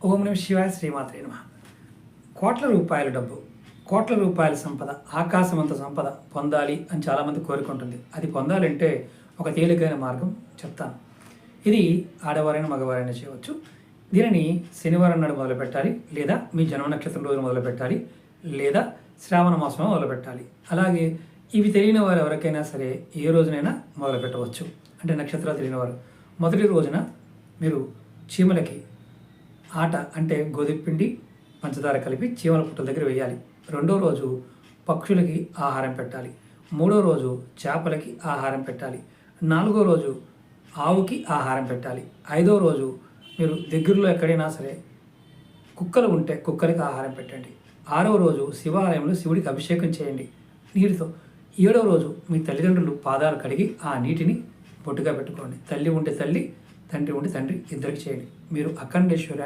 ఓం నమః శివాయ శ్రీమాత్రే నమః. కోట్ల రూపాయల డబ్బు, కోట్ల రూపాయల సంపద, ఆకాశమంత సంపద పొందాలి అని చాలామంది కోరుకుంటుంది. అది పొందాలంటే ఒక తేలికైన మార్గం చెప్తాను. ఇది ఆడవారైనా మగవారైనా చేయవచ్చు. దీనిని శనివారం నాడు మొదలుపెట్టాలి, లేదా మీ జన్మ నక్షత్రం రోజు మొదలుపెట్టాలి, లేదా శ్రావణ మాసంలో మొదలుపెట్టాలి. అలాగే ఇవి తెలియని వారు ఎవరికైనా సరే ఏ రోజునైనా మొదలు పెట్టవచ్చు. అంటే నక్షత్రాలు తెలియని వారు మొదటి రోజున మీరు చీమలకి ఆట అంటే గోధుమ పిండి పంచదార కలిపి చీమల పుట్టల దగ్గర వేయాలి. రెండో రోజు పక్షులకి ఆహారం పెట్టాలి. మూడో రోజు చేపలకి ఆహారం పెట్టాలి. నాలుగో రోజు ఆవుకి ఆహారం పెట్టాలి. ఐదో రోజు మీరు దగ్గరలో ఎక్కడైనా సరే కుక్కలు ఉంటే కుక్కలకి ఆహారం పెట్టండి. ఆరో రోజు శివాలయంలో శివుడికి అభిషేకం చేయండి నీటితో. ఏడో రోజు మీ తల్లిదండ్రులు పాదాలు కడిగి ఆ నీటిని బొట్టుగా పెట్టుకోండి. తల్లి ఉంటే తల్లి, తండ్రి ఉంటే తండ్రి, ఇద్దరికి చేయండి. మీరు అఖండేశ్వరాన్ని